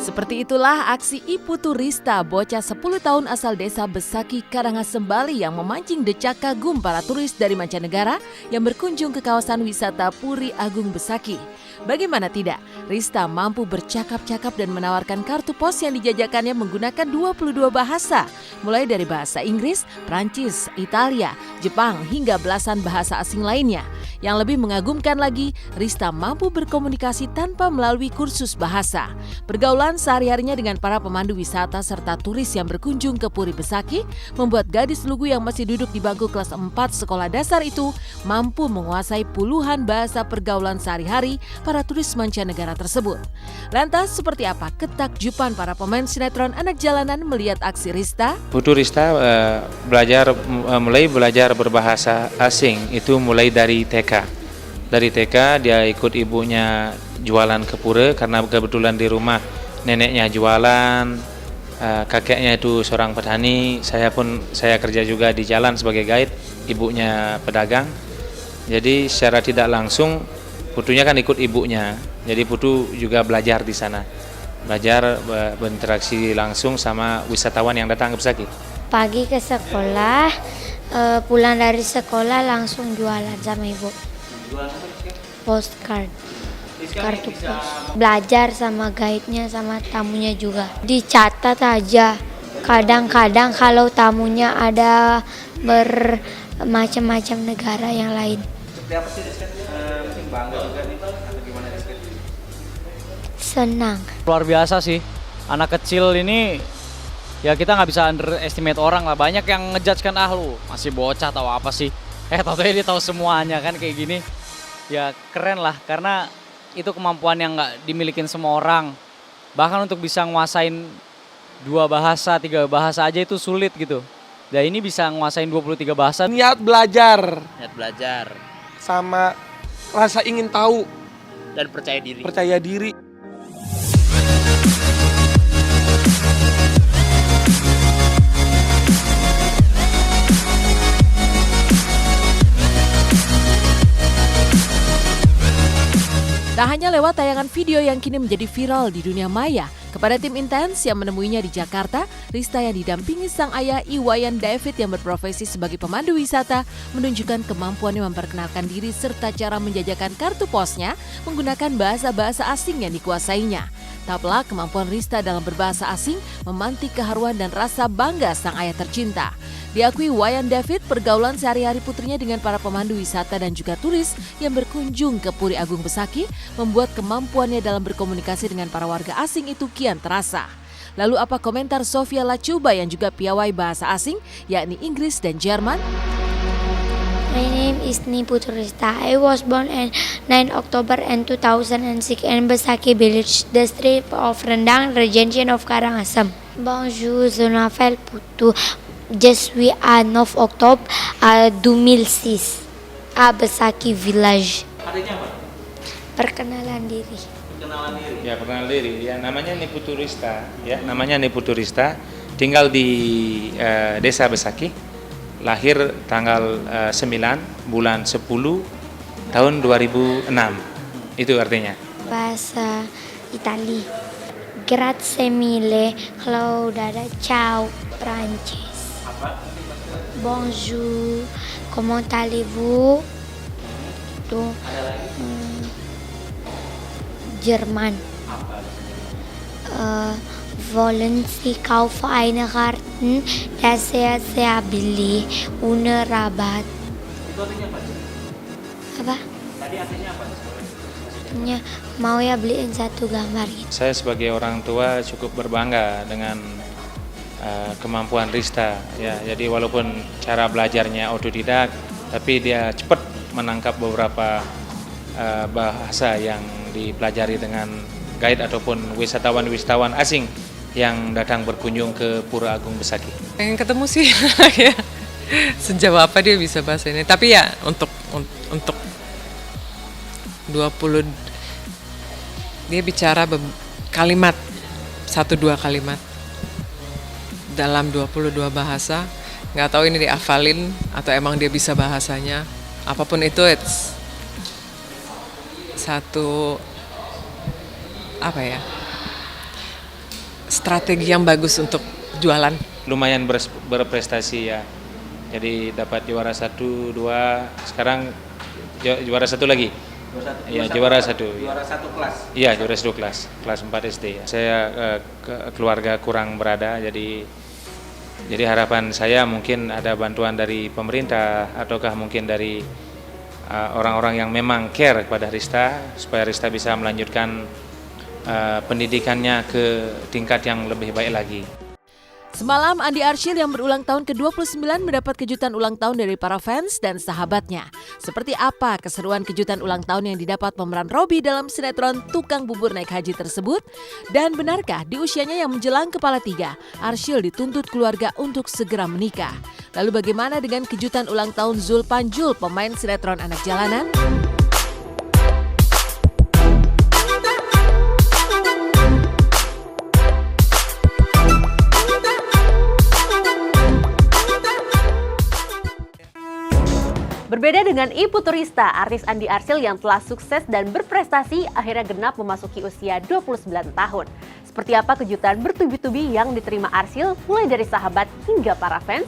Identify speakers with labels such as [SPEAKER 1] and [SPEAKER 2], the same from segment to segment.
[SPEAKER 1] Seperti itulah aksi Iputu Rista, bocah 10 tahun asal desa Besaki, Karangasem, Bali yang memancing decak kagum para turis dari mancanegara yang berkunjung ke kawasan wisata Puri Agung Besaki. Bagaimana tidak, Rista mampu bercakap-cakap dan menawarkan kartu pos yang dijajakannya menggunakan 22 bahasa, mulai dari bahasa Inggris, Prancis, Italia, Jepang, hingga belasan bahasa asing lainnya. Yang lebih mengagumkan lagi, Rista mampu berkomunikasi tanpa melalui kursus bahasa. Pergaulan sehari-harinya dengan para pemandu wisata serta turis yang berkunjung ke Puri Besaki membuat gadis lugu yang masih duduk di bangku kelas 4 sekolah dasar itu mampu menguasai puluhan bahasa pergaulan sehari-hari para turis mancanegara tersebut. Lantas seperti apa ketakjuban para pemain sinetron anak jalanan melihat aksi Rista?
[SPEAKER 2] Putu Rista mulai belajar berbahasa asing itu mulai dari TK. Dari TK dia ikut ibunya jualan ke pura karena kebetulan di rumah neneknya jualan, kakeknya itu seorang petani, saya kerja juga di jalan sebagai guide, ibunya pedagang. Jadi secara tidak langsung Putunya kan ikut ibunya. Jadi Putu juga belajar di sana. Belajar berinteraksi langsung sama wisatawan yang datang ke Besaki.
[SPEAKER 3] Pagi ke sekolah, pulang dari sekolah langsung jualan sama ibu. Postcard, kartu pos. Belajar sama guide-nya sama tamunya juga. Dicatat aja. Kadang-kadang kalau tamunya ada bermacam-macam negara yang lain.
[SPEAKER 2] Seperti apa sih Rizky? Mungkin bangga juga nih atau gimana Rizky?
[SPEAKER 3] Senang.
[SPEAKER 4] Luar biasa sih, anak kecil ini ya kita nggak bisa underestimate orang lah. Banyak yang ngejudge kan, lu masih bocah tahu apa sih, tahu-tahu dia tahu semuanya kan kayak gini. Ya keren lah, karena itu kemampuan yang nggak dimilikin semua orang. Bahkan untuk bisa nguasain 2 bahasa, 3 bahasa aja itu sulit gitu. Dan ini bisa nguasain 23 bahasa.
[SPEAKER 5] Niat belajar
[SPEAKER 6] sama rasa ingin tahu
[SPEAKER 5] dan percaya diri.
[SPEAKER 1] Tak hanya lewat tayangan video yang kini menjadi viral di dunia maya, kepada tim intens yang menemuinya di Jakarta, Rista yang didampingi sang ayah Iwayan David yang berprofesi sebagai pemandu wisata menunjukkan kemampuannya memperkenalkan diri serta cara menjajakan kartu posnya menggunakan bahasa-bahasa asing yang dikuasainya. Tak pelak kemampuan Rista dalam berbahasa asing memantik keharuan dan rasa bangga sang ayah tercinta. Diakui Wayan David, pergaulan sehari-hari putrinya dengan para pemandu wisata dan juga turis yang berkunjung ke Puri Agung Besaki membuat kemampuannya dalam berkomunikasi dengan para warga asing itu kian terasa. Lalu apa komentar Sofia Lacuba yang juga piawai bahasa asing, yakni Inggris dan Jerman?
[SPEAKER 3] My name is Iputu Rista. I was born on 9 October 2006 in Besaki Village, district of Rendang, region of Karangasem. Bonjour, je m'appelle Putu. Je suis à 9 octobre 2006 à Besaki Village.
[SPEAKER 2] Artinya apa?
[SPEAKER 3] Perkenalan diri.
[SPEAKER 2] Ya, perkenalan diri. Ya, namanya Iputu Rista. Ya, namanya Iputu Rista. Tinggal di desa Besaki. Lahir tanggal 9 bulan 10 tahun 2006. Itu artinya.
[SPEAKER 3] Bahasa Itali. Grazie mille. Kalau udah ada ciao. Prancis. Bonjour. Comment allez-vous? Tuh. Jerman. Wollen Sie kaufen eine Karten? Das ist sehr billig. Ohne Rabatt.
[SPEAKER 2] Itu artinya apa?
[SPEAKER 3] Apa?
[SPEAKER 2] Tadi artinya apa?
[SPEAKER 3] Artinya mau ya beliin 1 gambar gitu.
[SPEAKER 2] Saya sebagai orang tua cukup berbangga dengan kemampuan Rista. Ya, jadi walaupun cara belajarnya otodidak, tapi dia cepat menangkap beberapa bahasa yang dipelajari dengan guide ataupun wisatawan asing yang datang berkunjung ke Pura Agung Besaki.
[SPEAKER 7] Pengen ketemu sih, ya. Sejauh apa dia bisa bahasa ini. Tapi ya untuk 20 dia bicara kalimat 1-2 kalimat dalam 22 bahasa. Nggak tahu ini dihafalin atau emang dia bisa bahasanya. Apapun itu, it's satu strategi yang bagus untuk jualan.
[SPEAKER 2] Lumayan berprestasi ya. Jadi dapat juara 1, 2, sekarang juara 1 lagi. Iya, juara 1. Juara 1 kelas. Iya, juara 1 kelas 4 SD. Saya keluarga kurang berada, jadi harapan saya mungkin ada bantuan dari pemerintah ataukah mungkin dari orang-orang yang memang care kepada Rista supaya Rista bisa melanjutkan pendidikannya ke tingkat yang lebih baik lagi.
[SPEAKER 1] Semalam, Andi Arsyil yang berulang tahun ke-29 mendapat kejutan ulang tahun dari para fans dan sahabatnya. Seperti apa keseruan kejutan ulang tahun yang didapat pemeran Robby dalam sinetron Tukang Bubur Naik Haji tersebut? Dan benarkah di usianya yang menjelang kepala 3, Arsyil dituntut keluarga untuk segera menikah? Lalu bagaimana dengan kejutan ulang tahun Zul Panjul, pemain sinetron Anak Jalanan?
[SPEAKER 8] Berbeda dengan Ibu Turista, artis Andi Arsyil yang telah sukses dan berprestasi akhirnya genap memasuki usia 29 tahun. Seperti apa kejutan bertubi-tubi yang diterima Arsyil mulai dari sahabat hingga para fans?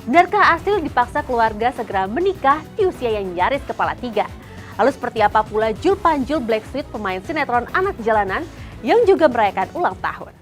[SPEAKER 8] Benarkah Arsyil dipaksa keluarga segera menikah di usia yang nyaris kepala 3? Lalu seperti apa pula Zul Panjul Blackstreet, pemain sinetron Anak Jalanan yang juga merayakan ulang tahun?